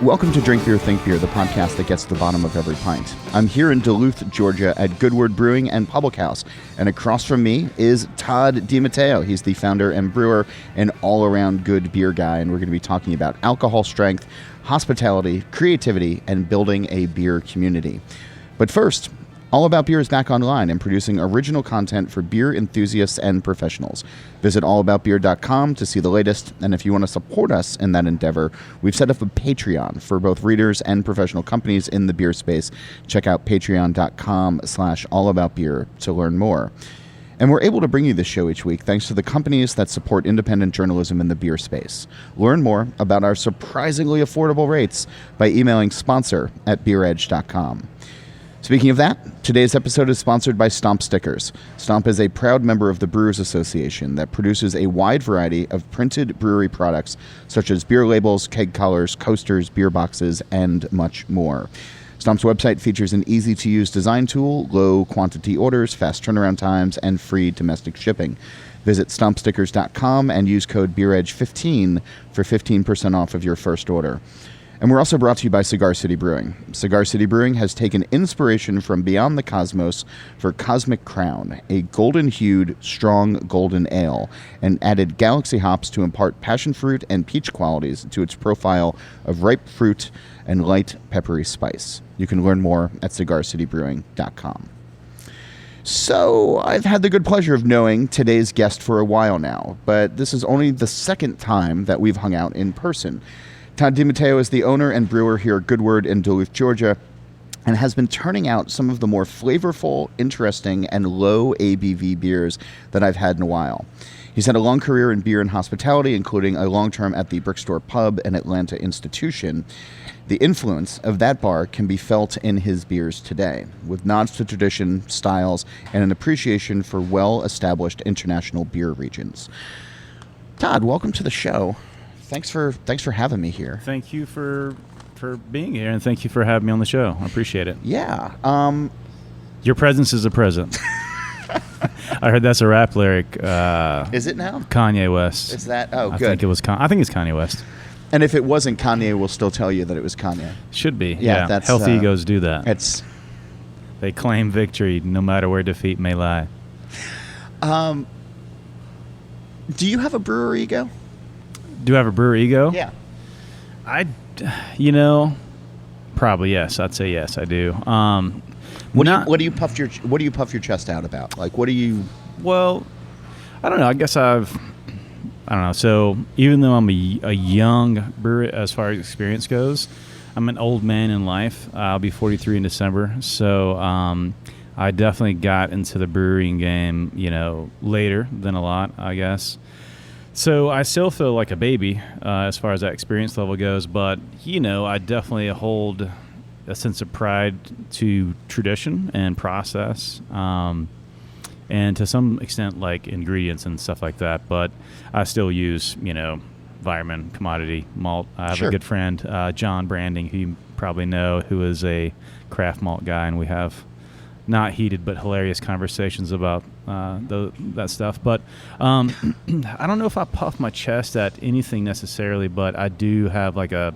Welcome to Drink Beer, Think Beer, the podcast that gets to the bottom of every pint. I'm here in Duluth, Georgia at Goodword Brewing and Public House, and across from me is Todd DiMatteo. He's the founder and brewer and all-around good beer guy, and we're going to be talking about alcohol strength, hospitality, creativity, and building a beer community. But first, All About Beer is back online and producing original content for beer enthusiasts and professionals. Visit allaboutbeer.com to see the latest, and if you want to support us in that endeavor, we've set up a Patreon for both readers and professional companies in the beer space. Check out patreon.com/allaboutbeer to learn more. And we're able to bring you this show each week thanks to the companies that support independent journalism in the beer space. Learn more about our surprisingly affordable rates by emailing sponsor@beeredge.com. Speaking of that, today's episode is sponsored by Stomp Stickers. Stomp is a proud member of the Brewers Association that produces a wide variety of printed brewery products such as beer labels, keg collars, coasters, beer boxes, and much more. Stomp's website features an easy-to-use design tool, low quantity orders, fast turnaround times, and free domestic shipping. Visit stompstickers.com and use code BeerEdge15 for 15% off of your first order. And we're also brought to you by Cigar City Brewing. Cigar City Brewing has taken inspiration from beyond the cosmos for Cosmic Crown, a golden-hued, strong golden ale, and added Galaxy hops to impart passion fruit and peach qualities to its profile of ripe fruit and light peppery spice. You can learn more at cigarcitybrewing.com. So, I've had the good pleasure of knowing today's guest for a while now, but this is only the second time that we've hung out in person. Todd DiMatteo is the owner and brewer here at Goodword in Duluth, Georgia, and has been turning out some of the more flavorful, interesting, and low ABV beers that I've had in a while. He's had a long career in beer and hospitality, including a long term at the Brickstore Pub and Atlanta Institution. The influence of that bar can be felt in his beers today, with nods to tradition, styles, and an appreciation for well-established international beer regions. Todd, welcome to the show. Thanks for having me here. Thank you for being here, and thank you for having me on the show. I appreciate it. Yeah. Your presence is a present. I heard that's a rap lyric. Is it now? Kanye West. Is that? Oh, I good. think it was. I think it's Kanye West. And if it wasn't Kanye, we'll still tell you that it was Kanye. Should be. Yeah, that's healthy egos do that. They claim victory no matter where defeat may lie. Do you have a brewer ego? Do I have a brewer ego? Yeah. Probably yes. I'd say yes, I do. What do you puff your chest out about? Like, what do you? Well, I don't know. I guess I don't know. So even though I'm a young brewer as far as experience goes, I'm an old man in life. I'll be 43 in December. So I definitely got into the brewing game, later than a lot, I guess. So I still feel like a baby as far as that experience level goes, but, I definitely hold a sense of pride to tradition and process, and to some extent, like, ingredients and stuff like that. But I still use, Environment, commodity, malt. I have a good friend, John Branding, who you probably know, who is a craft malt guy, and we have not heated but hilarious conversations about that stuff. But I don't know if I puff my chest at anything necessarily, but I do have like a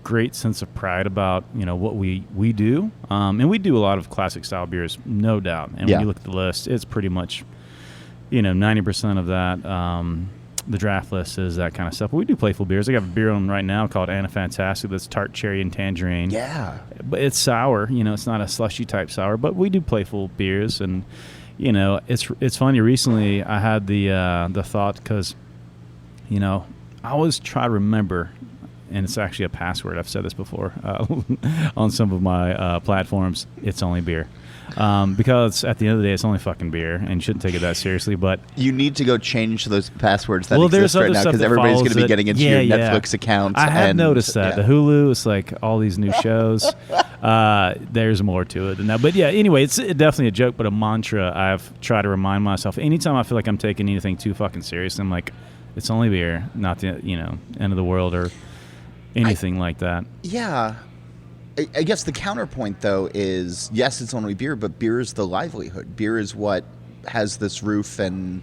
great sense of pride about what we do, and we do a lot of classic style beers, no doubt. And when you look at the list, it's pretty much 90% of that. The draft list is that kind of stuff. But we do playful beers. I got a beer on right now called Anna Fantastic that's tart cherry and tangerine. Yeah. But it's sour. It's not a slushy type sour. But we do playful beers. And, it's funny. Recently I had the thought because, I always try to remember, and it's actually a password. I've said this before on some of my platforms. It's only beer. Because at the end of the day, it's only fucking beer, and you shouldn't take it that seriously. But you need to go change those passwords that exist right now, because everybody's going to be getting into your Netflix account. I have noticed that. The Hulu, it's like all these new shows. There's more to it than that. But anyway, it's definitely a joke, but a mantra I've tried to remind myself. Anytime I feel like I'm taking anything too fucking serious, I'm like, it's only beer, not the end of the world or anything like that. Yeah. I guess the counterpoint, though, is, yes, it's only beer, but beer is the livelihood. Beer is what has this roof and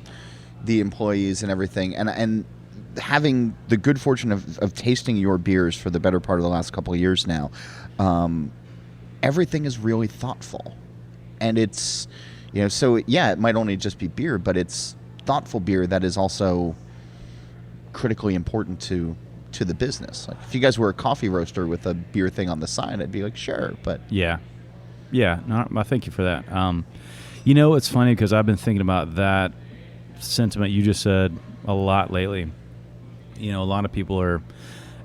the employees and everything. And having the good fortune of tasting your beers for the better part of the last couple of years now, everything is really thoughtful. And it's, so yeah, it might only just be beer, but it's thoughtful beer that is also critically important to the business. Like if you guys were a coffee roaster with a beer thing on the side, I'd be like, sure, but yeah, no, I thank you for that. It's funny because I've been thinking about that sentiment you just said a lot lately. A lot of people are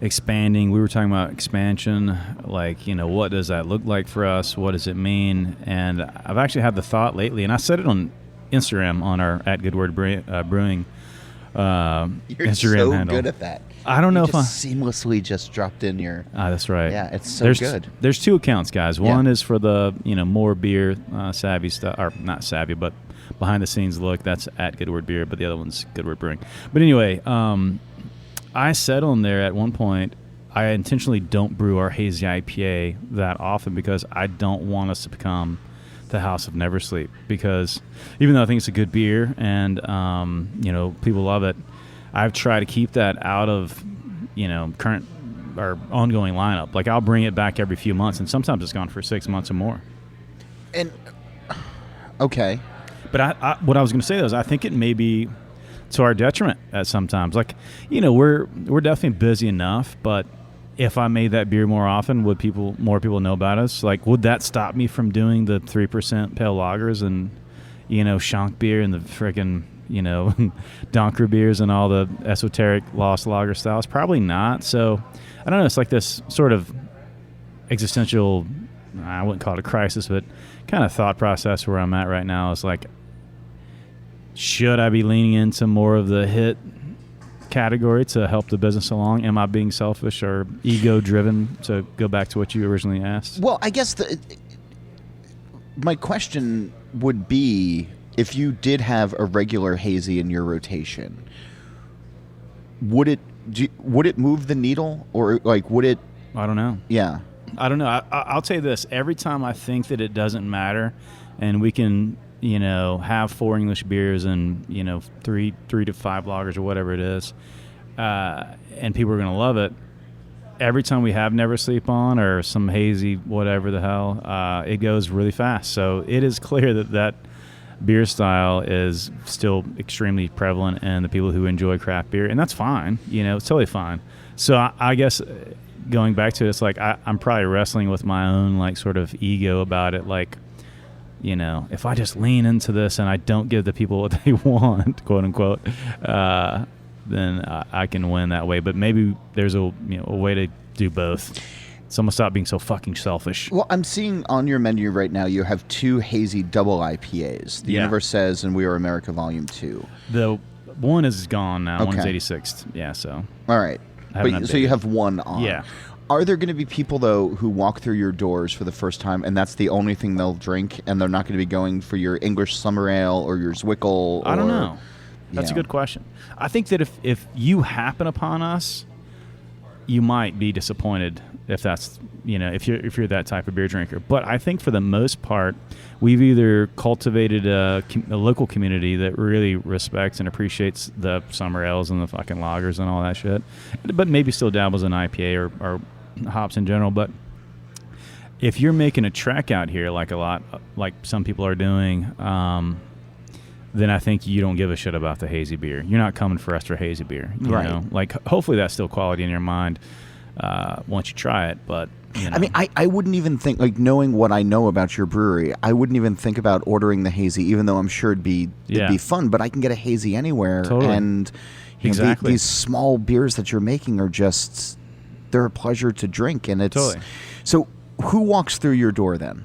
expanding. We were talking about expansion, like, what does that look like for us? What does it mean? And I've actually had the thought lately, and I said it on Instagram on our @GoodWordBrewing you're Instagram so handle. good at that. I don't know if I seamlessly just dropped in your. That's right. Yeah, it's so good. There's two accounts, guys. One Yeah. is for the more beer savvy stuff, or not savvy, but behind the scenes look. That's @GoodWordBeer, but the other one's Good Word Brewing. But anyway, I said on there at one point, I intentionally don't brew our hazy IPA that often because I don't want us to become the House of Never Sleep. Because even though I think it's a good beer and people love it, I've tried to keep that out of current or ongoing lineup. Like I'll bring it back every few months, and sometimes it's gone for 6 months or more. And okay, but I what I was going to say though is I think it may be to our detriment at sometimes. Like we're definitely busy enough, but if I made that beer more often, would more people know about us? Like, would that stop me from doing the 3% pale lagers and Shank beer and the freaking Donker beers and all the esoteric lost lager styles? Probably not. So I don't know. It's like this sort of existential, I wouldn't call it a crisis, but kind of thought process where I'm at right now is like, should I be leaning into more of the hit category to help the business along? Am I being selfish or ego driven, to go back to what you originally asked? Well, I guess my question would be, if you did have a regular hazy in your rotation, would it move the needle, or like would it? I don't know. Yeah, I don't know. I'll tell you this: every time I think that it doesn't matter, and we can have 4 English beers and 3 to 5 lagers or whatever it is, and people are going to love it. Every time we have Never Sleep on or some hazy whatever the hell, it goes really fast. So it is clear that beer style is still extremely prevalent in the people who enjoy craft beer, and that's fine. It's totally fine. So I guess going back to it, it's like I'm probably wrestling with my own like sort of ego about it, like. If I just lean into this and I don't give the people what they want, quote unquote, then I can win that way. But maybe there's a way to do both. So I'm gonna stop being so fucking selfish. Well, I'm seeing on your menu right now you have 2 hazy double IPAs. The Universe Says and We Are America Volume 2. The one is gone now. Okay. One's 86th. Yeah, so. All right. So you have one on. Yeah. Are there going to be people, though, who walk through your doors for the first time and that's the only thing they'll drink, and they're not going to be going for your English Summer Ale or your Zwickel? I don't know. That's a good question. I think that if you happen upon us, you might be disappointed if that's if you're that type of beer drinker. But I think for the most part, we've either cultivated a local community that really respects and appreciates the summer ales and the fucking lagers and all that shit, but maybe still dabbles in IPA or hops in general. But if you're making a trek out here like some people are doing, then I think you don't give a shit about the hazy beer. You're not coming for us for hazy beer. You know? Like, hopefully that's still quality in your mind once you try it. But I mean, I wouldn't even think, like, knowing what I know about your brewery, I wouldn't even think about ordering the hazy, even though I'm sure it'd be fun. But I can get a hazy anywhere. Totally. And exactly. These small beers that you're making are just, they're a pleasure to drink. And it's totally. So who walks through your door then?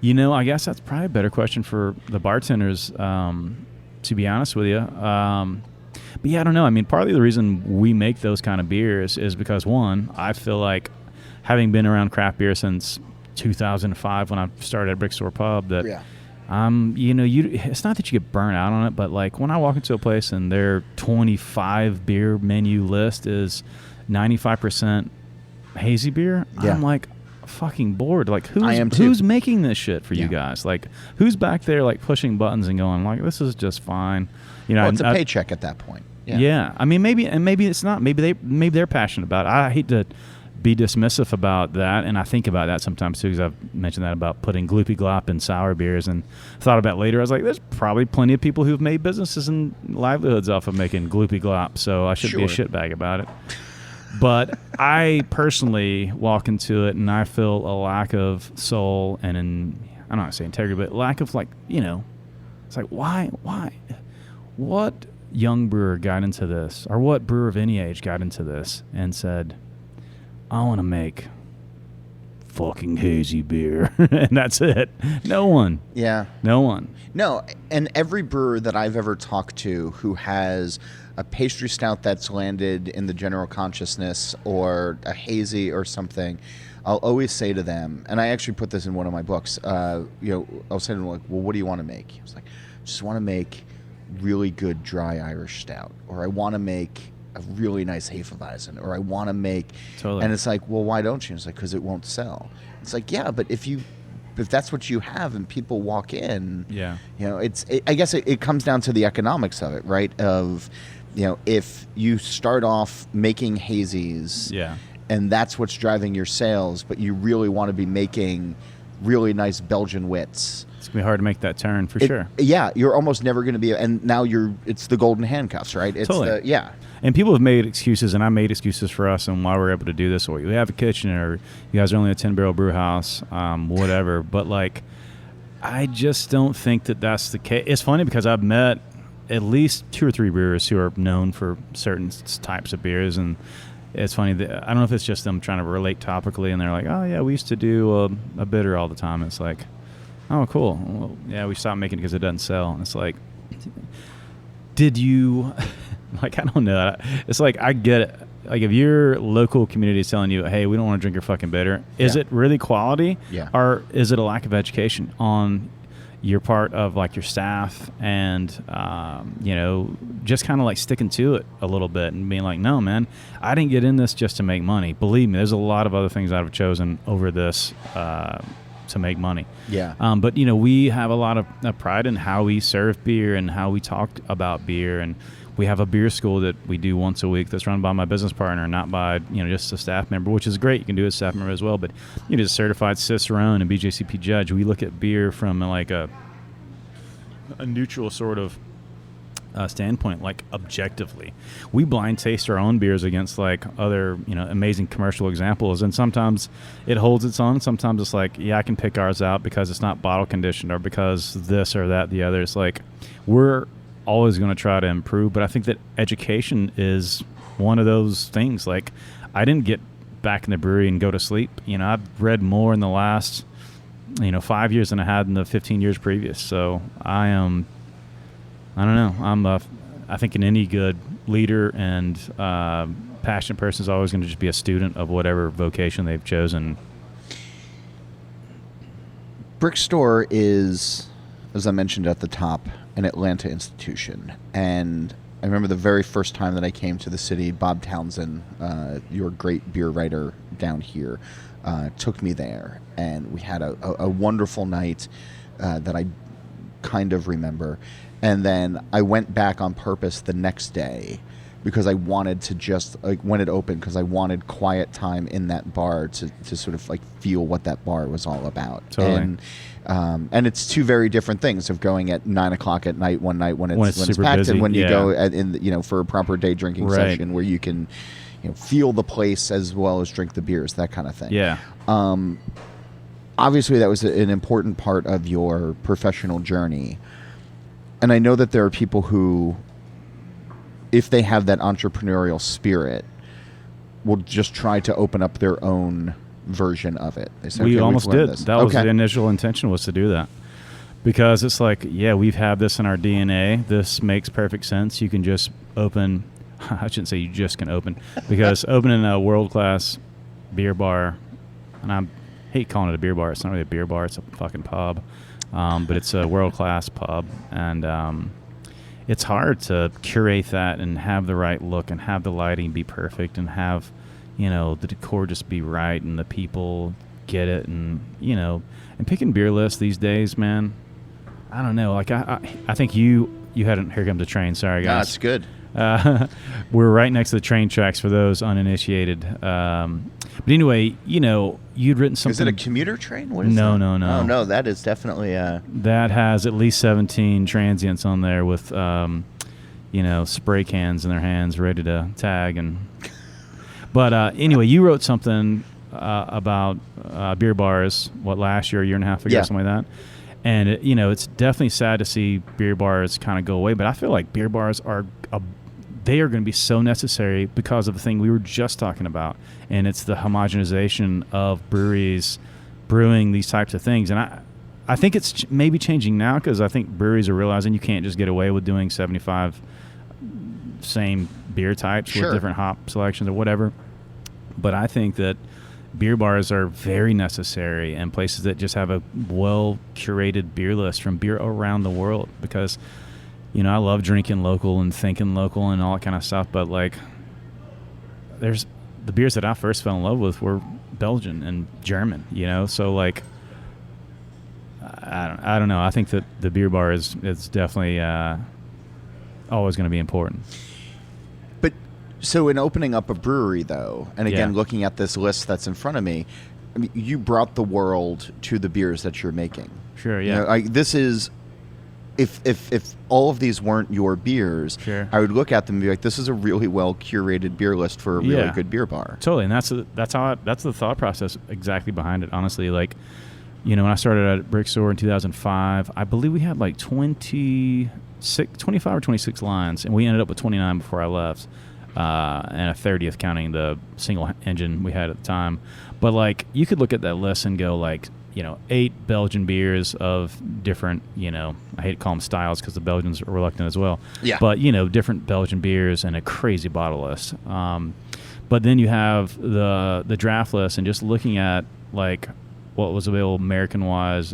I guess that's probably a better question for the bartenders, to be honest with you. But yeah, I don't know. I mean, partly the reason we make those kind of beers is because, one, I feel like, having been around craft beer since 2005 when I started at Brickstore Pub, that it's not that you get burnt out on it, but like when I walk into a place and their 25 beer menu list is 95% hazy beer, I'm like, fucking bored. Like, who's making this shit for you guys? Like, who's back there like pushing buttons and going like, this is just fine? It's a paycheck at that point. Yeah. I mean, maybe it's not. Maybe they're passionate about it. I hate to be dismissive about that, and I think about that sometimes too, because I've mentioned that about putting gloopy glop in sour beers, and thought about it later. I was like, there's probably plenty of people who've made businesses and livelihoods off of making gloopy glop, so I should be a shitbag about it. But I personally walk into it and I feel a lack of soul and I don't want to say integrity, but lack of it's like, why? What young brewer got into this, or what brewer of any age got into this and said, I want to make fucking hazy beer, and that's it? No one. Yeah. No one. No, and every brewer that I've ever talked to who has a pastry stout that's landed in the general consciousness or a hazy or something, I'll always say to them, and I actually put this in one of my books, I'll say to them, like, well, what do you want to make? He was like, I just want to make really good dry Irish stout, or I want to make a really nice Hefeweizen, or I want to make, totally. And it's like, well, why don't you? It's like, because it won't sell. It's like, yeah, but if that's what you have and people walk in, I guess it comes down to the economics of it, right? Of, if you start off making hazies, and that's what's driving your sales, but you really want to be making really nice Belgian wits, it's gonna be hard to make that turn for sure. Yeah, you're almost never going to be, and now it's the golden handcuffs, right? It's totally. And people have made excuses, and I made excuses for us and why we're able to do this. Or we have a kitchen, or you guys are only a 10-barrel brew house, whatever. But I just don't think that that's the case. It's funny because I've met at least 2 or 3 brewers who are known for certain types of beers, and it's funny that I don't know if it's just them trying to relate topically, and they're like, "Oh yeah, we used to do a bitter all the time." It's like, "Oh cool, well, yeah, we stopped making it because it doesn't sell." And it's like, did you? I don't know. It's like, I get it. Like, if your local community is telling you, hey, we don't want to drink your fucking bitter, is it really quality? Yeah. Or is it a lack of education on your part of your staff and, just kind of sticking to it a little bit and being like, no, man, I didn't get in this just to make money. Believe me, there's a lot of other things I've chosen over this to make money. Yeah. But we have a lot of pride in how we serve beer and how we talk about beer, and we have a beer school that we do once a week that's run by my business partner, not by just a staff member, which is great. You can do it as a staff member as well, but a certified Cicerone and BJCP judge. We look at beer from a neutral sort of standpoint, objectively. We blind taste our own beers against other amazing commercial examples, and sometimes it holds its own. Sometimes it's I can pick ours out because it's not bottle conditioned or because this or that the other. It's we're always going to try to improve, but I think that education is one of those things. I didn't get back in the brewery and go to sleep. I've read more in the last 5 years than I had in the 15 years previous. So I don't know. I think any good leader and passionate person is always going to just be a student of whatever vocation they've chosen. Brickstore is, as I mentioned at the top, an Atlanta institution. And I remember the very first time that I came to the city, Bob Townsend, your great beer writer down here, took me there. And we had a wonderful night that I kind of remember. And then I went back on purpose the next day because I wanted to just, when it opened, because I wanted quiet time in that bar to sort of feel what that bar was all about. Totally. And it's two very different things of going at 9 o'clock at night one night when it's super packed, busy. and when you go for a proper day drinking session where you can feel the place as well as drink the beers, that kind of thing. Yeah. Obviously, that was an important part of your professional journey. And I know that there are people who, if they have that entrepreneurial spirit, will just try to open up their own version of it. They say, we okay, almost did. This. That was the initial intention, was to do that. Because it's we've had this in our DNA. This makes perfect sense. You can just open, I shouldn't say you just can open, because opening a world-class beer bar, and I hate calling it a beer bar. It's not really a beer bar. It's a fucking pub. But it's a world-class pub, and it's hard to curate that and have the right look and have the lighting be perfect and have, the decor just be right and the people get it, and, and picking beer lists these days, man, I don't know. I think you had Here Comes the Train. Sorry, guys. No, it's good. We're right next to the train tracks for those uninitiated. But anyway, you'd written something. Is it a commuter train? What is No, that? no, no. Oh, no, that is definitely That has at least 17 transients on there with, spray cans in their hands ready to tag. But anyway, you wrote something about beer bars, last year, a year and a half ago, something like that. And, it's definitely sad to see beer bars kind of go away. But I feel like beer bars they are going to be so necessary because of the thing we were just talking about. And it's the homogenization of breweries brewing these types of things. And I think it's maybe changing now because I think breweries are realizing you can't just get away with doing 75 same beer types with different hop selections or whatever. But I think that beer bars are very necessary and places that just have a well-curated beer list from beer around the world because, I love drinking local and thinking local and all that kind of stuff. But, there's the beers that I first fell in love with were Belgian and German, So, I don't know. I think that the beer bar is definitely always going to be important. But so in opening up a brewery, though, and again, looking at this list that's in front of me, I mean, you brought the world to the beers that you're making. Sure, yeah. This is, if all of these weren't your beers, I would look at them and be like, this is a really well curated beer list for a really good beer bar. Totally, and that's the thought process exactly behind it. Honestly, when I started at Brick Store in 2005, I believe we had 25 or 26 lines, and we ended up with 29 before I left. And a 30th counting the single engine we had at the time. But you could look at that list and go 8 Belgian beers of different, I hate to call them styles because the Belgians are reluctant as well. Yeah. But, different Belgian beers and a crazy bottle list. But then you have the draft list and just looking at what was available American-wise,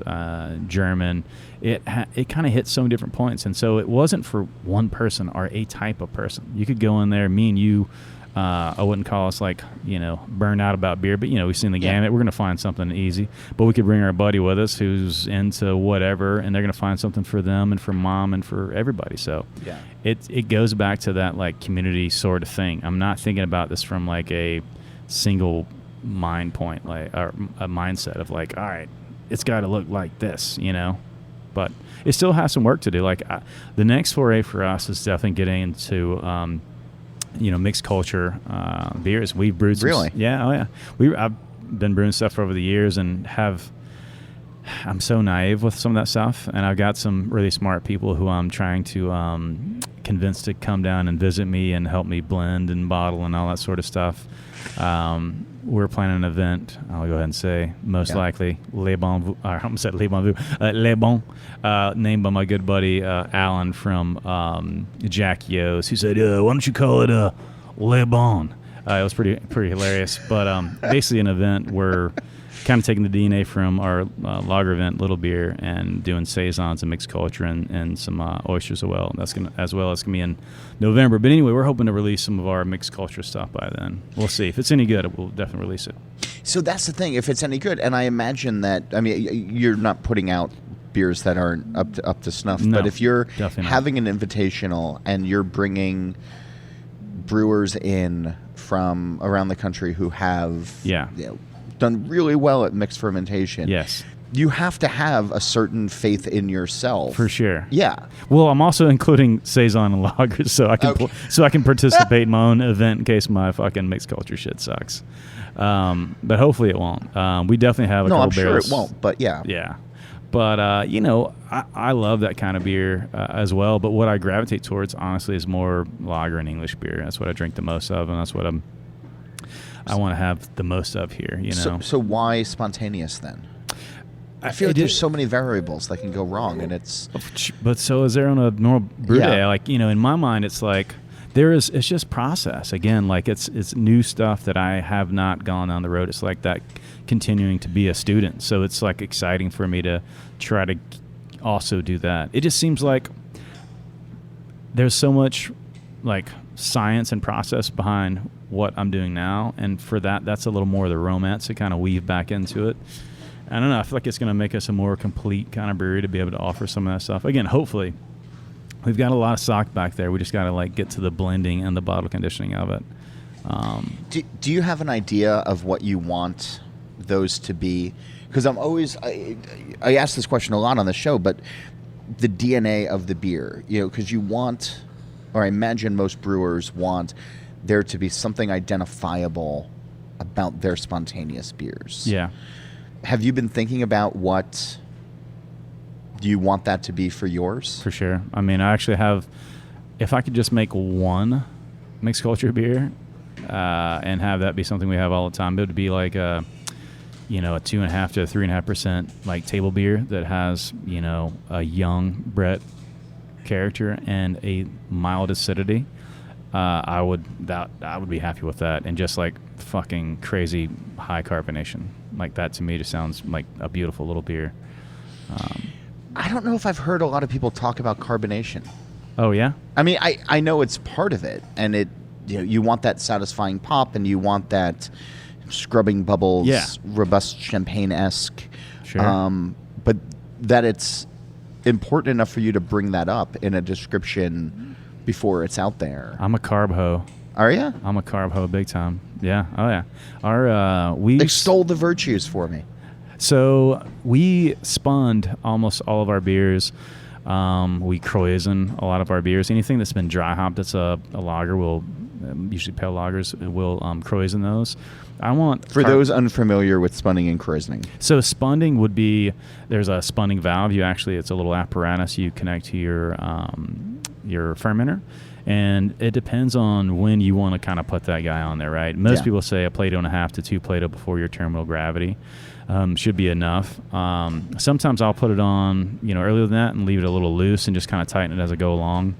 German, it kind of hit so many different points. And so it wasn't for one person or a type of person. You could go in there, me and you, I wouldn't call us burned out about beer, but, we've seen the gamut. We're going to find something easy. But we could bring our buddy with us who's into whatever, and they're going to find something for them and for mom and for everybody. So it goes back to that, community sort of thing. I'm not thinking about this from, a single mind point, or a mindset of all right, it's got to look like this, but it still has some work to do. The next foray for us is definitely getting into mixed culture beers. We've brewed some, really I've been brewing stuff over the years and I'm so naive with some of that stuff, and I've got some really smart people who I'm trying to convince to come down and visit me and help me blend and bottle and all that sort of stuff. We're planning an event. I'll go ahead and say most likely Le Bon. I almost said Le Bon. Le Bon, named by my good buddy Alan from Jack Yo's, who said, "Why don't you call it Le Bon?" It was pretty hilarious. But basically, an event where kind of taking the DNA from our lager event, Little Beer, and doing saisons and mixed culture and some oysters as well. That's gonna be in November. But anyway, we're hoping to release some of our mixed culture stuff by then. We'll see. If it's any good, we'll definitely release it. So that's the thing. If it's any good, and I imagine that, you're not putting out beers that aren't up to snuff. No, but if you're having an invitational and you're bringing brewers in from around the country who have done really well at mixed fermentation. Yes. You have to have a certain faith in yourself. For sure. Yeah. Well, I'm also including saison and lagers so I can participate in my own event in case my fucking mixed culture shit sucks. But hopefully it won't. We definitely have a couple barrels. No, I'm sure it won't, but yeah. Yeah. But, I love that kind of beer as well. But what I gravitate towards, honestly, is more lager and English beer. That's what I drink the most of, and that's what I want to have the most of here, So why spontaneous then? I feel like there's so many variables that can go wrong, and it's... But so is there on a normal brew day. In my mind, it's it's just process. Again, it's new stuff that I have not gone down the road. It's like that continuing to be a student. So it's exciting for me to try to also do that. It just seems like there's so much science and process behind what I'm doing now, and for that's a little more of the romance to kind of weave back into it. I don't know, I feel like it's going to make us a more complete kind of brewery to be able to offer some of that stuff. Again, hopefully We've got a lot of stock back there. We just got to like get to the blending and the bottle conditioning of it. Do you have an idea of what you want those to be? Because I ask this question a lot on the show, but the DNA of the beer, because you want, or I imagine most brewers want there to be something identifiable about their spontaneous beers. Yeah. Have you been thinking about what you want that to be for yours? For sure. I mean, I actually have, if I could just make one mixed culture beer and have that be something we have all the time, it would be like a 2.5 to 3.5% like table beer that has, a young Brett character and a mild acidity. I would be happy with that, and just like fucking crazy high carbonation. Like that to me just sounds like a beautiful little beer. I don't know if I've heard a lot of people talk about carbonation. Oh yeah? I mean, I know it's part of it, and it you want that satisfying pop, and you want that scrubbing bubbles, robust champagne-esque. Sure. But that it's important enough for you to bring that up in a description before it's out there. I'm a carb hoe. Are you? I'm a carb hoe big time. Yeah. Oh yeah. We extol the virtues for me. So we spun almost all of our beers. We Kreuzen a lot of our beers. Anything that's been dry hopped that's a lager, will usually pale lagers, will Kreuzen those. I want for those unfamiliar with spunning and Kreuzening. So spunning would be, there's a spunning valve. It's a little apparatus you connect to your fermenter, and it depends on when you want to kind of put that guy on there, right? Most people say a Plato and a half to 2 Plato before your terminal gravity should be enough. Sometimes I'll put it on earlier than that and leave it a little loose and just kind of tighten it as I go along.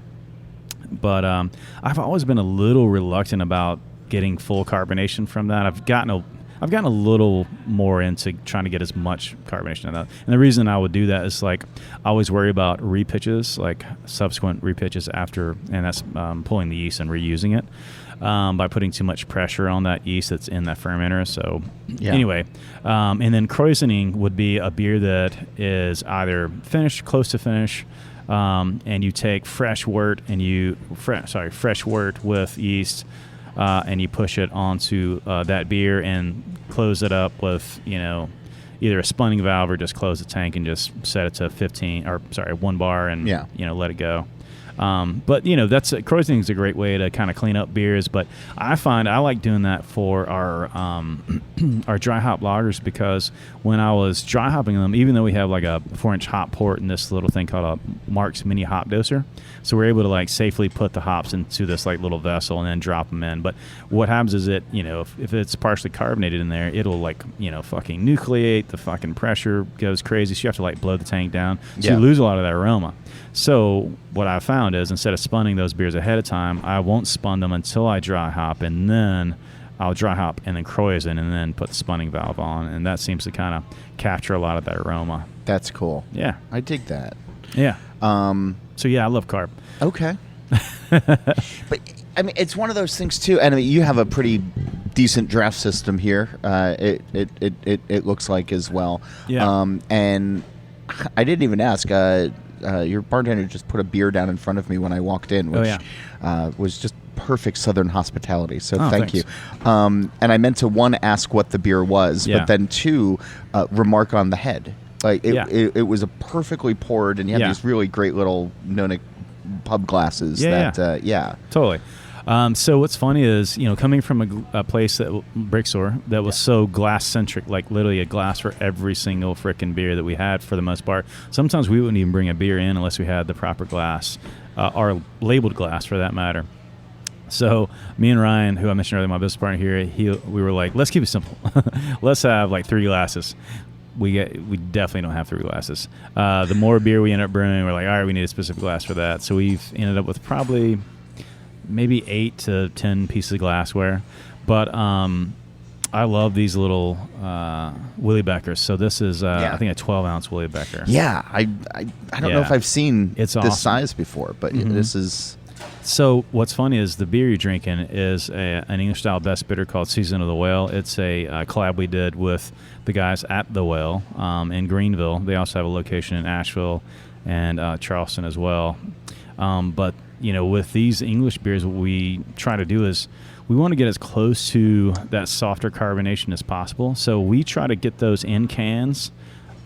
But I've always been a little reluctant about getting full carbonation from that. I've gotten a little more into trying to get as much carbonation out of that. And the reason I would do that is like I always worry about repitches, like subsequent repitches after, and that's pulling the yeast and reusing it by putting too much pressure on that yeast that's in that fermenter. So anyway, and then Kreuzening would be a beer that is either finished, close to finish, and you take fresh wort with yeast. And you push it onto that beer and close it up with, either a spunning valve or just close the tank and just set it to 1 bar and, let it go. But that's Kreuzening is a great way to kind of clean up beers. But I find I like doing that for our our dry hop lagers, because when I was dry hopping them, even though we have like a 4-inch hop port and this little thing called a Mark's mini hop doser, so we're able to like safely put the hops into this like little vessel and then drop them in. But what happens is if it's partially carbonated in there, it'll like fucking nucleate. The fucking pressure goes crazy, so you have to like blow the tank down, so you lose a lot of that aroma. So what I found is, instead of spunning those beers ahead of time, I won't spun them until I dry hop, and then I'll dry hop and then Kreuzen and then put the spunning valve on, and that seems to kind of capture a lot of that aroma. That's cool. Yeah. I dig that. Yeah. So yeah, I love carb. Okay. But I mean, it's one of those things too, and I mean, you have a pretty decent draft system here. It looks like as well. Yeah. And I didn't even ask. Your bartender just put a beer down in front of me when I walked in, which was just perfect Southern hospitality. So thank you. And I meant to, 1, ask what the beer was, but then 2, remark on the head. Like it was a perfectly poured, and you had these really great little Nonic pub glasses. Totally. So what's funny is, coming from a place brick store that was so glass centric, like literally a glass for every single frickin' beer that we had for the most part. Sometimes we wouldn't even bring a beer in unless we had the proper glass, or labeled glass for that matter. So me and Ryan, who I mentioned earlier, my business partner here, we were like, let's keep it simple. Let's have like 3 glasses. We definitely don't have 3 glasses. The more beer we end up brewing, we're like, all right, we need a specific glass for that. So we've ended up with probably maybe 8 to 10 pieces of glassware. But I love these little Willy Beckers. So this is, I think, a 12-ounce Willy Becker. Yeah, I don't know if I've seen this size before, but this is... So what's funny is the beer you're drinking is an English-style best bitter called Season of the Whale. It's a collab we did with the guys at the Whale in Greenville. They also have a location in Asheville and Charleston as well. But with these English beers, what we try to do is we want to get as close to that softer carbonation as possible. So we try to get those in cans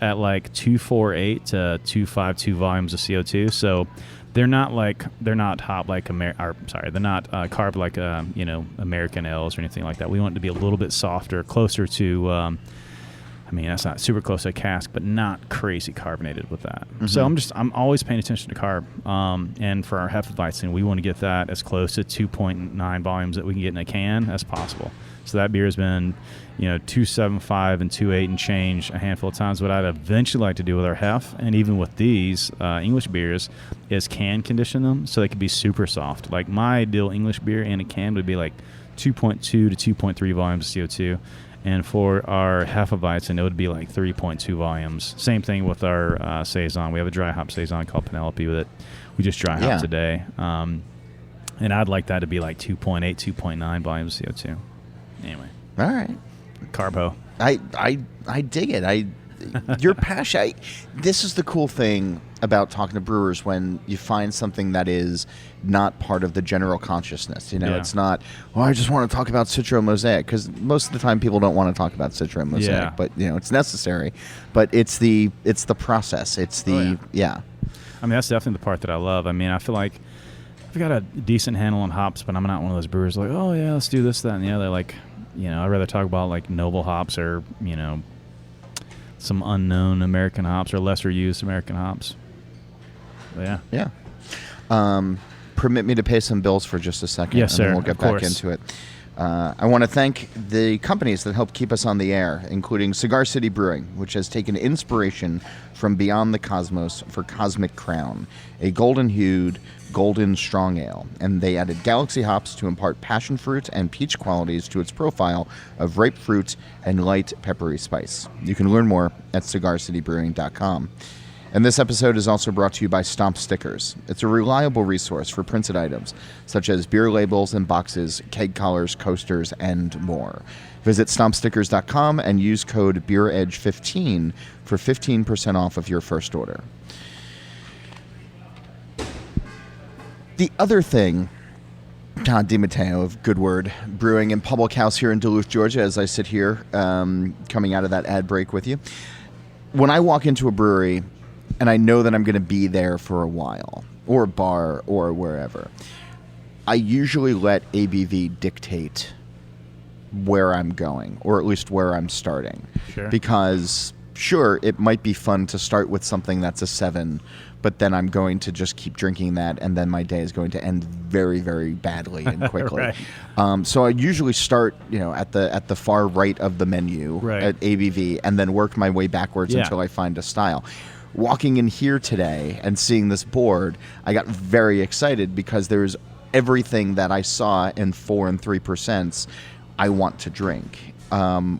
at like 248 to 252 volumes of CO2. So they're not hop like they're not carb like American ales or anything like that. We want it to be a little bit softer, closer to that's not super close to a cask, but not crazy carbonated with that. Mm-hmm. So I'm always paying attention to carb. And for our Hefeweizen, we want to get that as close to 2.9 volumes that we can get in a can as possible. So that beer has been, 275 and 2.8 and change a handful of times. What I'd eventually like to do with our Hef, and even with these English beers, is can condition them so they can be super soft. Like my ideal English beer in a can would be like 2.2 to 2.3 volumes of CO2. And for our Hefeweizen, it would be like 3.2 volumes. Same thing with our Saison. We have a dry hop Saison called Penelope that we just dry hop today. And I'd like that to be like 2.8, 2.9 volumes of CO2. Anyway. All right. Carbo. I dig it. Your passion. This is the cool thing about talking to brewers when you find something that is not part of the general consciousness. It's not, I just want to talk about Citro Mosaic, because most of the time people don't want to talk about Citro Mosaic, but it's necessary. But it's the process. It's the that's definitely the part that I love. I feel like I've got a decent handle on hops, but I'm not one of those brewers like, oh yeah, let's do this, that, and the other. Like, I'd rather talk about like noble hops or some unknown American hops or lesser used American hops. But permit me to pay some bills for just a second. Yes, sir. And then we'll get back into it. I want to thank the companies that help keep us on the air, including Cigar City Brewing, which has taken inspiration from beyond the cosmos for Cosmic Crown, a golden-hued, golden strong ale. And they added Galaxy hops to impart passion fruit and peach qualities to its profile of ripe fruit and light peppery spice. You can learn more at cigarcitybrewing.com. And this episode is also brought to you by Stomp Stickers. It's a reliable resource for printed items, such as beer labels and boxes, keg collars, coasters, and more. Visit stompstickers.com and use code BeerEdge15 for 15% off of your first order. The other thing, Todd DiMatteo of Good Word Brewing and Public House here in Duluth, Georgia, as I sit here coming out of that ad break with you. When I walk into a brewery and I know that I'm going to be there for a while, or a bar, or wherever, I usually let ABV dictate where I'm going, or at least where I'm starting. Sure. Because, sure, it might be fun to start with something that's a 7, but then I'm going to just keep drinking that, and then my day is going to end very, very badly and quickly. Right. So I usually start, at the far right of the menu at ABV, and then work my way backwards until I find a style. Walking in here today and seeing this board, I got very excited because there's everything that I saw in 4 and 3% I want to drink.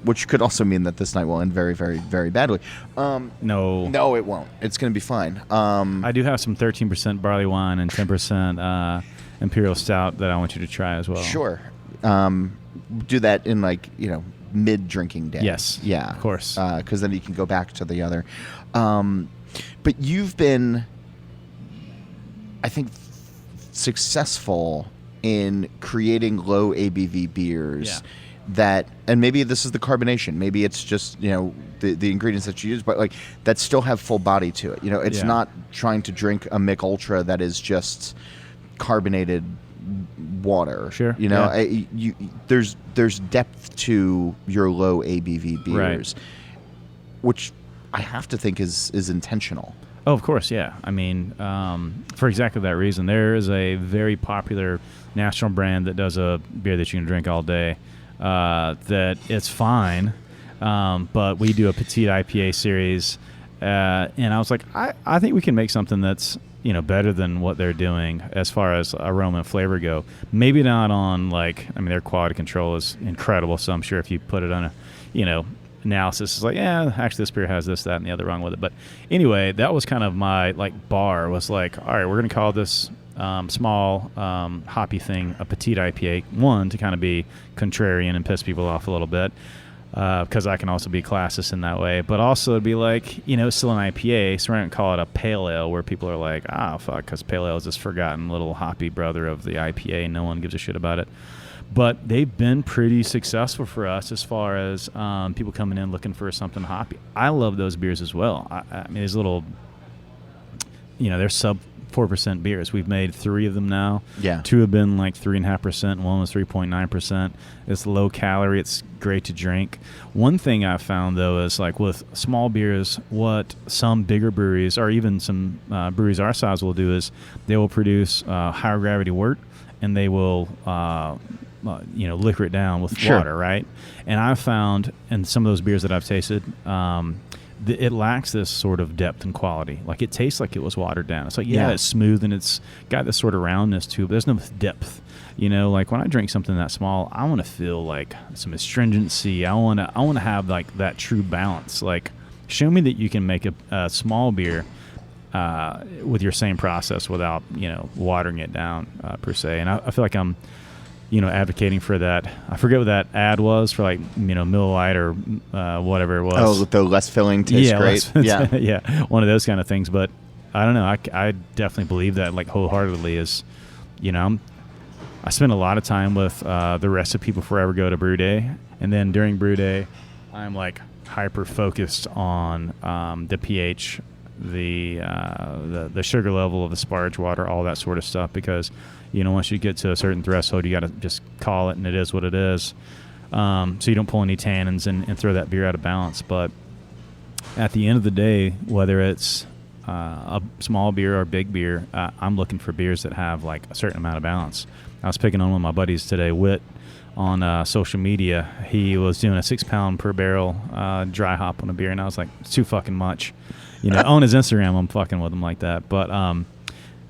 Which could also mean that this night will end very, very, very badly. No, it won't. It's going to be fine. I do have some 13% barley wine and 10% Imperial Stout that I want you to try as well. Sure. Do that in mid-drinking day. Yes. Yeah. Of course. Because then you can go back to the other. But you've been, I think, successful in creating low ABV beers that, and maybe this is the carbonation, maybe it's just the ingredients that you use, but that still have full body to it. It's not trying to drink a Mick Ultra that is just carbonated water. Sure. There's depth to your low ABV beers, which I have to think is intentional. Oh, of course, yeah. For exactly that reason. There is a very popular national brand that does a beer that you can drink all day. That it's fine, but we do a petite IPA series, and I was like, I think we can make something that's better than what they're doing as far as aroma and flavor go. Maybe not on their quality control is incredible, so I'm sure if you put it on a analysis, it's actually this beer has this, that, and the other wrong with it. But anyway, that was kind of my bar was all right, we're gonna call this small hoppy thing a petite IPA, one to kind of be contrarian and piss people off a little bit, because I can also be classist in that way. But also it'd be like, you know, it's still an IPA, so we're not going to call it a pale ale where people are like, fuck, because pale ale is this forgotten little hoppy brother of the IPA and no one gives a shit about it. But they've been pretty successful for us as far as people coming in looking for something hoppy. I love those beers as well. I mean, these little, you know, they're sub 4% beers. We've made 3 of them now. Yeah. 2 have been like 3.5%. One was 3.9%. It's low calorie. It's great to drink. One thing I've found, though, is like with small beers, what some bigger breweries or even some breweries our size will do is they will produce higher gravity wort, and they will liquor it down with water, right? And I've found in some of those beers that I've tasted, it lacks this sort of depth and quality. Like, it tastes like it was watered down. It's like, it's smooth and it's got this sort of roundness to it, but there's no depth. You know, like when I drink something that small, I want to feel like some astringency. I want to have like that true balance. Like, show me that you can make a small beer with your same process without, you know, watering it down per se. And I feel like I'm, you know, advocating for that. I forget what that ad was for, like, you know, Miller Lite or whatever it was. Oh, the less filling tastes great. Yeah, one of those kind of things. But I don't know. I definitely believe that, like, wholeheartedly. Is, you know, I spend a lot of time with the recipe before I ever go to brew day, and then during brew day, I'm like hyper focused on the pH, the sugar level of the sparge water, all that sort of stuff, because, you know, once you get to a certain threshold, you got to just call it, and it is what it is. So you don't pull any tannins and throw that beer out of balance. But at the end of the day, whether it's a small beer or big beer, I'm looking for beers that have like a certain amount of balance. I was picking on one of my buddies today, Whit, on social media. He was doing a 6-pound per barrel dry hop on a beer, and I was like, it's too fucking much. You know, on his Instagram, I'm fucking with him like that. But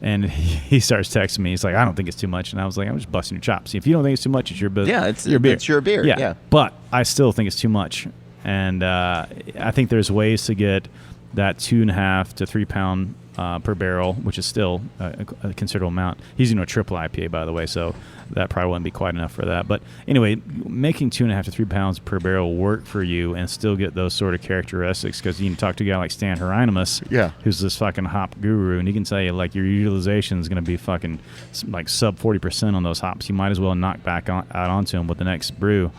and he starts texting me. He's like, I don't think it's too much. And I was like, I'm just busting your chops. If you don't think it's too much, it's your business. Yeah, it's your beer. It's your beer. Yeah. But I still think it's too much. And I think there's ways to get that 2.5 to 3 pound per barrel, which is still a considerable amount. He's using a triple IPA, by the way, so that probably wouldn't be quite enough for that. But anyway, making 2.5 to 3 pounds per barrel work for you and still get those sort of characteristics, because you can talk to a guy like Stan Hieronymus, who's this fucking hop guru, and he can tell you, like, your utilization is going to be fucking like sub 40% on those hops. You might as well knock back out onto them with the next brew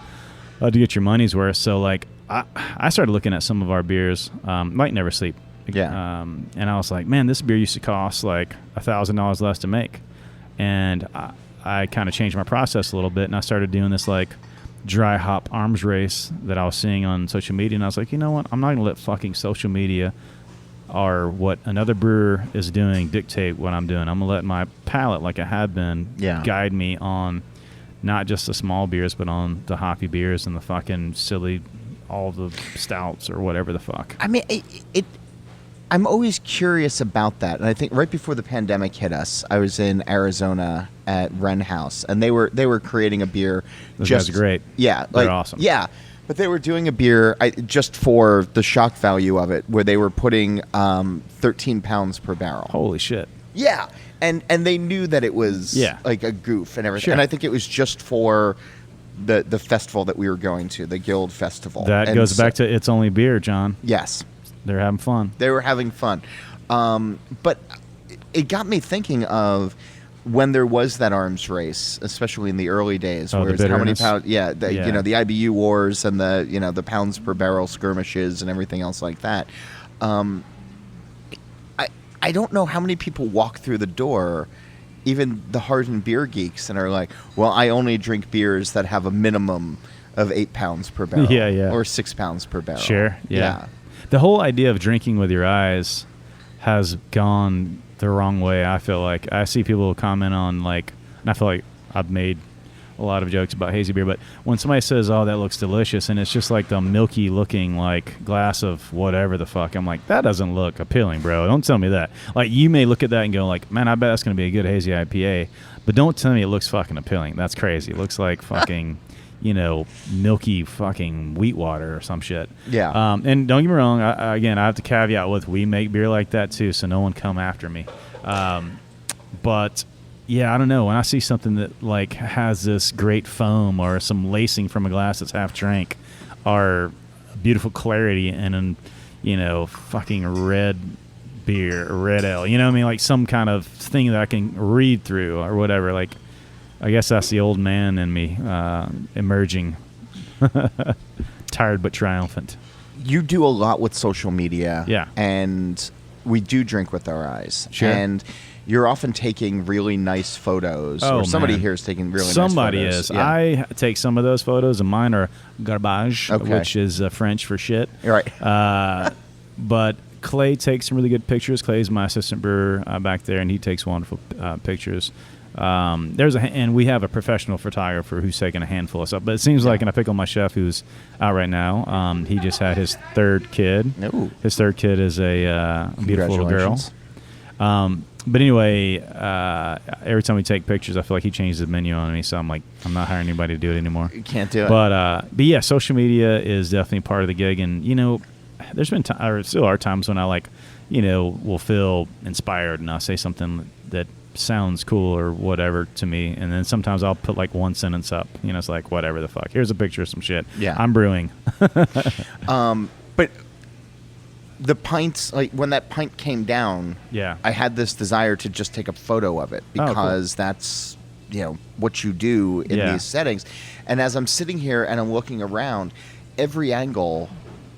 to get your money's worth. So, like, I started looking at some of our beers, like Never Sleep. And I was like, man, this beer used to cost like $1,000 less to make. And I kind of changed my process a little bit, and I started doing this like dry hop arms race that I was seeing on social media. And I was like, you know what? I'm not going to let fucking social media or what another brewer is doing dictate what I'm doing. I'm going to let my palate, like I have been, guide me on not just the small beers, but on the hoppy beers and the fucking silly, all the stouts or whatever the fuck. I mean, I'm always curious about that. And I think right before the pandemic hit us, I was in Arizona at Wren House, and they were creating a beer. Those guys are great. Yeah. They're awesome. Yeah. But they were doing a beer just for the shock value of it, where they were putting 13 pounds per barrel. Holy shit. Yeah. And they knew that it was like a goof and everything. Sure. And I think it was just for the festival that we were going to, the Guild Festival. That goes back to It's Only Beer, John. Yes. They're having fun. They were having fun. But it got me thinking of when there was that arms race, especially in the early days, where it's how many pounds, you know, the IBU wars and the, you know, the pounds per barrel skirmishes and everything else like that. I don't know how many people walk through the door, even the hardened beer geeks, and are like, well, I only drink beers that have a minimum of 8 pounds per barrel or 6 pounds per barrel. Sure, yeah. The whole idea of drinking with your eyes has gone the wrong way, I feel like. I see people comment on, like, and I feel like I've made a lot of jokes about hazy beer, but when somebody says, oh, that looks delicious, and it's just like the milky looking, like, glass of whatever the fuck, I'm like, that doesn't look appealing, bro. Don't tell me that. Like, you may look at that and go, like, man, I bet that's going to be a good hazy IPA, but don't tell me it looks fucking appealing. That's crazy. It looks like fucking... you know, milky fucking wheat water or some shit. Yeah. And don't get me wrong, I have to caveat with, we make beer like that too, so no one come after me. But yeah, I don't know. When I see something that like has this great foam or some lacing from a glass that's half drank, are beautiful clarity and an, fucking red beer, or red ale. You know what I mean? Like some kind of thing that I can read through or whatever. Like, I guess that's the old man in me emerging, tired but triumphant. You do a lot with social media. Yeah. And we do drink with our eyes. Sure. And you're often taking really nice photos. Oh, or somebody man. here is taking really Somebody nice photos. is. Yeah. I take some of those photos, and mine are garbage, Okay. which is French for shit. You're right. But Clay takes some really good pictures. Clay's my assistant brewer back there, and he takes wonderful pictures. And we have a professional photographer who's taking a handful of stuff. But it seems like, and I pick on my chef who's out right now. He just had his third kid. Ooh. His third kid is a beautiful little girl. Congratulations. But anyway, every time we take pictures, I feel like he changes the menu on me. So I'm like, I'm not hiring anybody to do it anymore. You can't do it. But yeah, social media is definitely part of the gig. And, there's been or still are times when I will feel inspired and I'll say something that sounds cool or whatever to me. And then sometimes I'll put like one sentence up. It's like, whatever the fuck. Here's a picture of some shit. Yeah. I'm brewing. But the pints, like when that pint came down, Yeah. I had this desire to just take a photo of it Oh, cool. because that's, what you do in Yeah. these settings. And as I'm sitting here and I'm looking around, every angle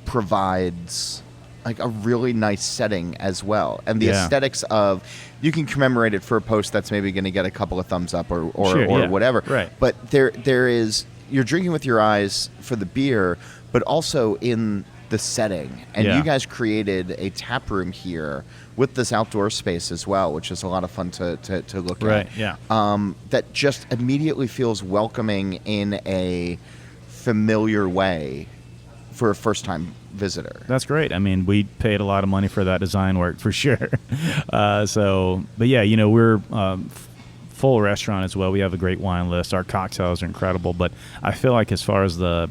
provides like a really nice setting as well. And the Yeah. aesthetics of, you can commemorate it for a post that's maybe going to get a couple of thumbs up or Sure, yeah. whatever. Right. But there is, you're drinking with your eyes for the beer, but also in the setting. And Yeah. you guys created a tap room here with this outdoor space as well, which is a lot of fun to look Right, at. yeah. That just immediately feels welcoming in a familiar way for a first-time visitor. That's great. I mean, we paid a lot of money for that design work for sure. But yeah, we're full restaurant as well. We have a great wine list. Our cocktails are incredible. But I feel like as far as a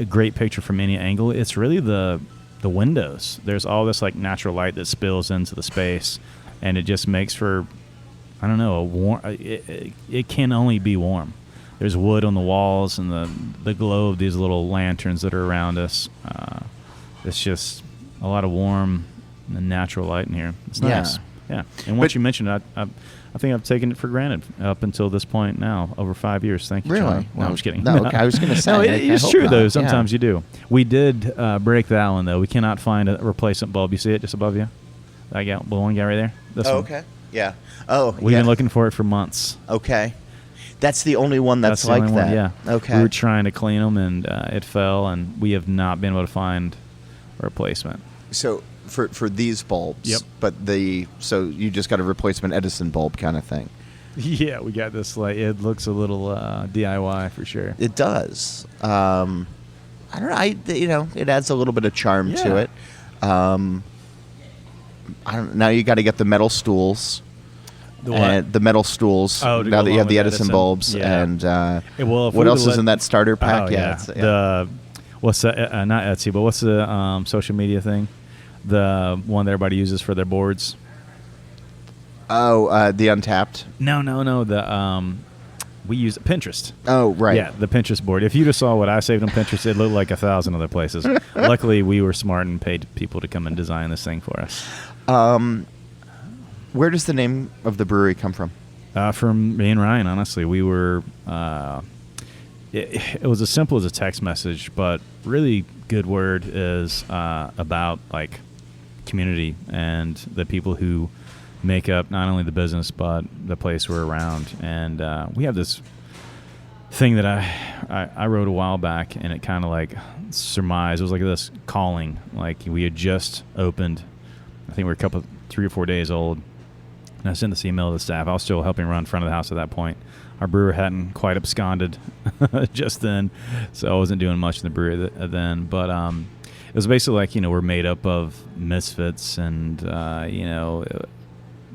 great picture from any angle, it's really the windows. There's all this like natural light that spills into the space, and it just makes for, I don't know, a warm. It can only be warm. There's wood on the walls and the glow of these little lanterns that are around us. It's just a lot of warm and natural light in here. It's nice. Yeah. And once you mentioned it, I think I've taken it for granted up until this point now, over 5 years. Thank you, Really? John. No, I'm just kidding. No, okay, I was going to say. No, I it's hope true, not. though. Yeah. Sometimes you do. We did break that one, though. We cannot find a replacement bulb. You see it just above you? That guy, the one guy right there? This one. Okay. Yeah. Oh, We've been looking for it for months. Okay. That's the only one that's the like only that. one, yeah. Okay. We were trying to clean them, and it fell, and we have not been able to find a replacement. So for these bulbs, Yep. but so you just got a replacement Edison bulb kind of thing. Yeah, we got this. Like, it looks a little DIY for sure. It does. I don't know. It adds a little bit of charm to Yeah. it. Now you got to get the metal stools. The what? The metal stools. Oh, to now go that you along have the with Edison Edison. bulbs, Yeah. and Well, if what we else would've is in that starter pack? Oh, yeah. It's- What's the not Etsy, but what's the social media thing? The one that everybody uses for their boards. the Untapped. No. The we use Pinterest. Oh, right. Yeah, the Pinterest board. If you just saw what I saved on Pinterest, it looked like 1,000 other places. Luckily, we were smart and paid people to come and design this thing for us. Where does the name of the brewery come from? From me and Ryan, honestly, we were. It was as simple as a text message, but really good word is about like community and the people who make up not only the business but the place we're around. And we have this thing that I wrote a while back, and it kind of like surmised. It was like this calling. Like we had just opened. I think we were 3 or 4 days old. And I sent this email to the staff. I was still helping run front of the house at that point. Our brewer hadn't quite absconded just then, so I wasn't doing much in the brewery then. But it was basically like, we're made up of misfits and,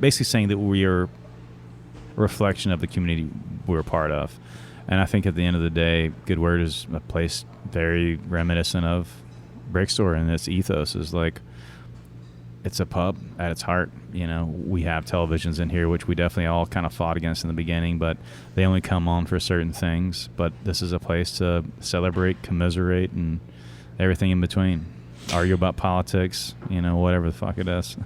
basically saying that we are a reflection of the community we're a part of. And I think at the end of the day, Good Word is a place very reminiscent of Brick Store, and its ethos is like, it's a pub at its heart. You know, we have televisions in here, which we definitely all kind of fought against in the beginning, but they only come on for certain things. But this is a place to celebrate, commiserate, and everything in between. Argue about politics, you know, whatever the fuck it is.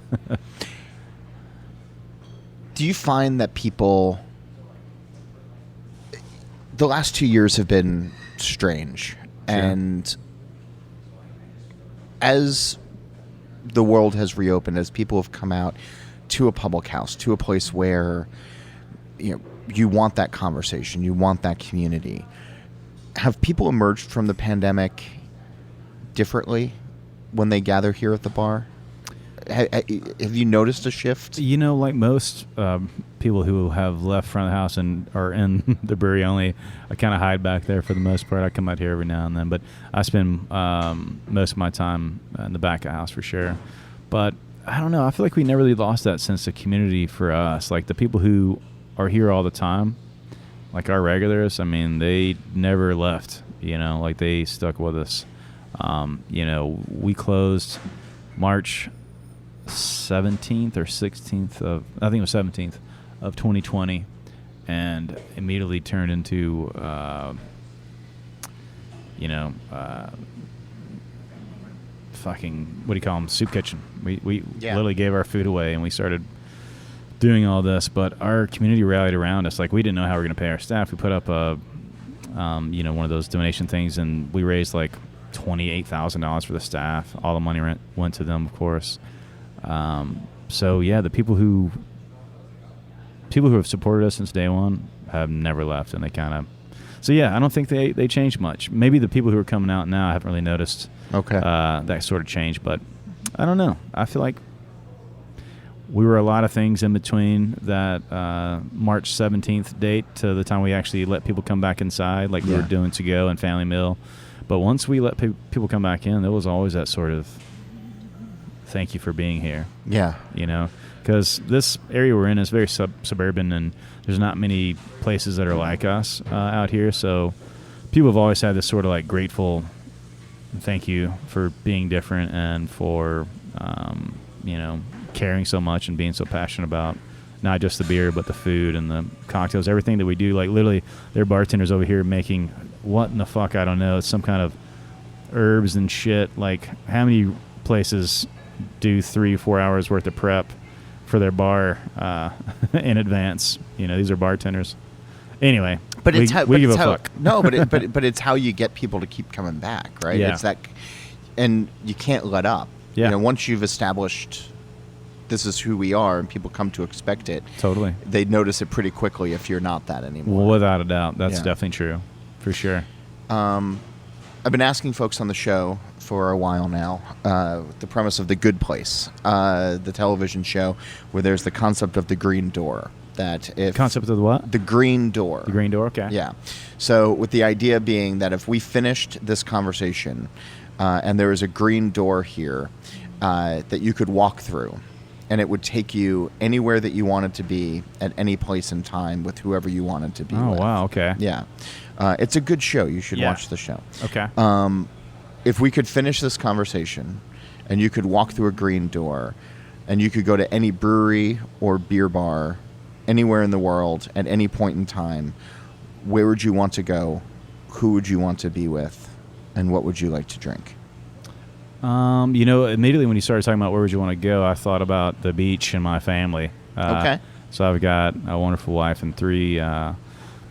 Do you find that people... The last 2 years have been strange. Sure. And as the world has reopened, as people have come out to a public house, to a place where you want that conversation, you want that community, have people emerged from the pandemic differently when they gather here at the bar? Have you noticed a shift? You know, like most people who have left front of the house and are in the brewery only, I kind of hide back there for the most part. I come out here every now and then, but I spend most of my time in the back of the house for sure. But I don't know. I feel like we never really lost that sense of community for us. Like the people who are here all the time, like our regulars, I mean, they never left, you know, like they stuck with us. You know, we closed March 17th or 16th of, I think it was 17th of 2020, and immediately turned into, fucking, what do you call them, soup kitchen. We literally gave our food away, and we started doing all this, but our community rallied around us. Like, we didn't know how we were going to pay our staff. We put up one of those donation things, and we raised like $28,000 for the staff. All the money went to them, of course. So yeah, the people who have supported us since day one have never left, and they kind of. So yeah, I don't think they changed much. Maybe the people who are coming out now haven't really noticed that sort of change, but I don't know. I feel like we were a lot of things in between that March 17th date to the time we actually let people come back inside, like we were doing to go and family meal. But once we let people come back in, there was always that sort of thank you for being here. Yeah. You know, because this area we're in is very suburban, and there's not many places that are like us out here. So people have always had this sort of like grateful thank you for being different and for, caring so much and being so passionate about not just the beer, but the food and the cocktails, everything that we do. Like literally there are bartenders over here making what in the fuck, I don't know. It's some kind of herbs and shit. Like how many places do 3-4 hours worth of prep for their bar in advance? You know, these are bartenders. Anyway, but we give a fuck. No, but it's how you get people to keep coming back, right? Yeah. It's that, and you can't let up. Yeah. You know, once you've established this is who we are and people come to expect it, totally, they notice it pretty quickly if you're not that anymore. Well, without a doubt, that's definitely true, for sure. I've been asking folks on the show for a while now, the premise of The Good Place, the television show where there's the concept of the green door. That if concept of the what? The green door. The green door, okay. Yeah. So with the idea being that if we finished this conversation and there was a green door here that you could walk through, and it would take you anywhere that you wanted to be at any place in time with whoever you wanted to be with. Oh, wow, okay. Yeah. It's a good show. You should watch the show. Okay. If we could finish this conversation and you could walk through a green door and you could go to any brewery or beer bar anywhere in the world at any point in time, where would you want to go? Who would you want to be with? And what would you like to drink? Immediately when you started talking about where would you want to go, I thought about the beach and my family. Okay. So I've got a wonderful wife and 3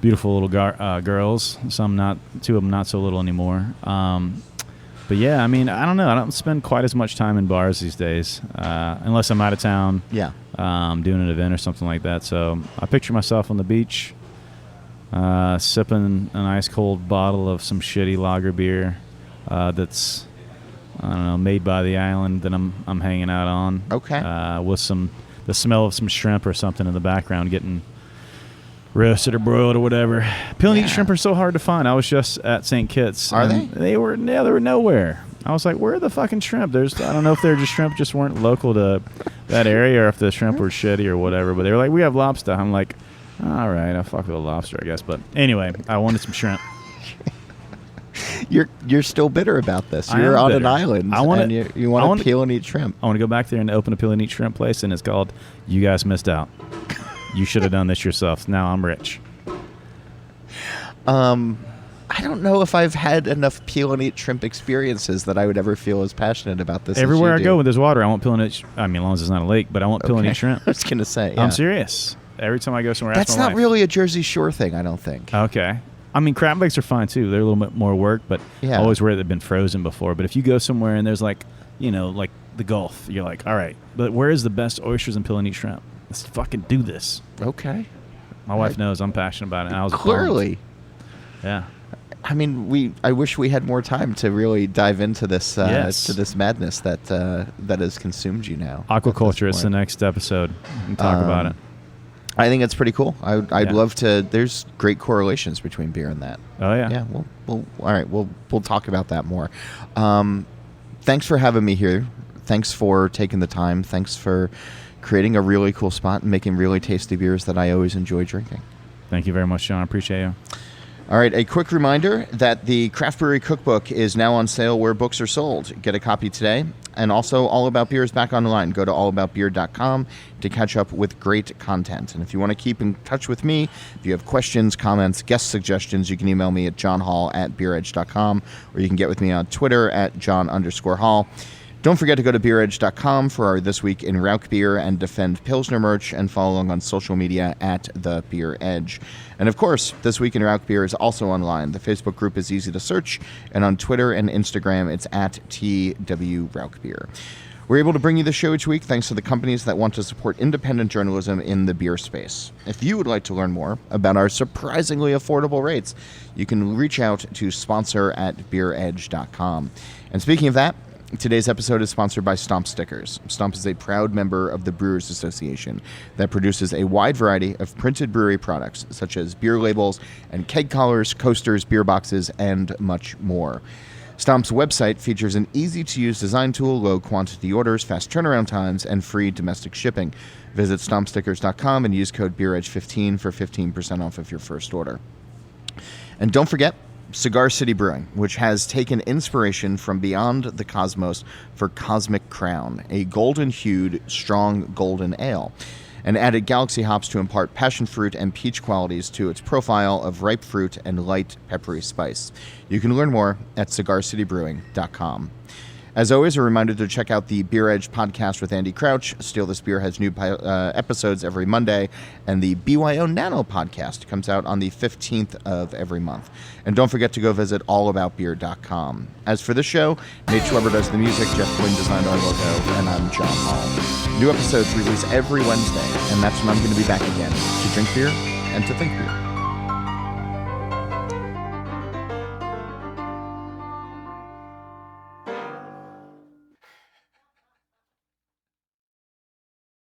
beautiful little girls. Two of them not so little anymore. But yeah, I mean, I don't know. I don't spend quite as much time in bars these days, unless I'm out of town. Yeah. Doing an event or something like that. So I picture myself on the beach, sipping an ice cold bottle of some shitty lager beer that's, I don't know, made by the island that I'm hanging out on. Okay. With the smell of some shrimp or something in the background, getting roasted or broiled or whatever. Peel and eat shrimp are so hard to find. I was just at St. Kitts. Are they? They were nowhere. I was like, where are the fucking shrimp? I don't know if they're just shrimp just weren't local to that area, or if the shrimp were shitty or whatever. But they were like, we have lobster. I'm like, all right, I'll fuck with a lobster, I guess. But anyway, I wanted some shrimp. You're still bitter about this. I You're am on bitter. an island, I wanna- and you want to peel and eat shrimp. I want to go back there and open a peel and eat shrimp place, and it's called "You Guys Missed Out." You should have done this yourself. Now I'm rich. I don't know if I've had enough peel and eat shrimp experiences that I would ever feel as passionate about this. Everywhere as I you go do. with there's water, I want peel and eat. I mean, as long as it's not a lake, but I want peel and eat shrimp. I was gonna say, yeah. I'm serious. Every time I go somewhere, That's ask my not wife. really a Jersey Shore thing, I don't think. Okay. I mean, crab legs are fine too. They're a little bit more work, but Yeah. I always worry they've been frozen before. But if you go somewhere and there's like, like the Gulf, you're like, all right, but where is the best oysters and peel and eat shrimp? Let's fucking do this. Okay. My wife knows I'm passionate about it. And I was Clearly. bummed. Yeah. I mean, I wish we had more time to really dive into this Yes. to this madness that has consumed you now. Aquaculture. at this It's the point. next episode. We can talk about it. I think it's pretty cool. I'd Yeah. love to. There's great correlations between beer and that. Oh yeah. Yeah. We'll all right. We'll talk about that more. Thanks for having me here. Thanks for taking the time. Thanks for creating a really cool spot and making really tasty beers that I always enjoy drinking. Thank you very much, John. I appreciate you. All right, a quick reminder that the Craft Brewery Cookbook is now on sale where books are sold. Get a copy today. And also, All About Beer is back online. Go to allaboutbeer.com to catch up with great content. And if you want to keep in touch with me, if you have questions, comments, guest suggestions, you can email me at johnhall@beeredge.com, or you can get with me on Twitter at john_hall. Don't forget to go to beeredge.com for our This Week in Rauk Beer and Defend Pilsner merch, and follow along on social media at The Beer Edge. And of course, This Week in Rauk Beer is also online. The Facebook group is easy to search, and on Twitter and Instagram, it's at TW Rauk Beer. We're able to bring you the show each week thanks to the companies that want to support independent journalism in the beer space. If you would like to learn more about our surprisingly affordable rates, you can reach out to sponsor@beeredge.com. And speaking of that, today's episode is sponsored by Stomp Stickers. Stomp is a proud member of the Brewers Association that produces a wide variety of printed brewery products, such as beer labels and keg collars, coasters, beer boxes, and much more. Stomp's website features an easy-to-use design tool, low quantity orders, fast turnaround times, and free domestic shipping. Visit stompstickers.com and use code BeerEdge15 for 15% off of your first order. And don't forget, Cigar City Brewing, which has taken inspiration from beyond the cosmos for Cosmic Crown, a golden-hued, strong golden ale, and added Galaxy hops to impart passion fruit and peach qualities to its profile of ripe fruit and light, peppery spice. You can learn more at cigarcitybrewing.com. As always, a reminder to check out the Beer Edge podcast with Andy Crouch. Steal This Beer has new episodes every Monday, and the BYO Nano podcast comes out on the 15th of every month. And don't forget to go visit allaboutbeer.com. As for this show, Nate Schweber does the music, Jeff Quinn designed our logo, and I'm John Hall. New episodes release every Wednesday, and that's when I'm going to be back again to drink beer and to think beer.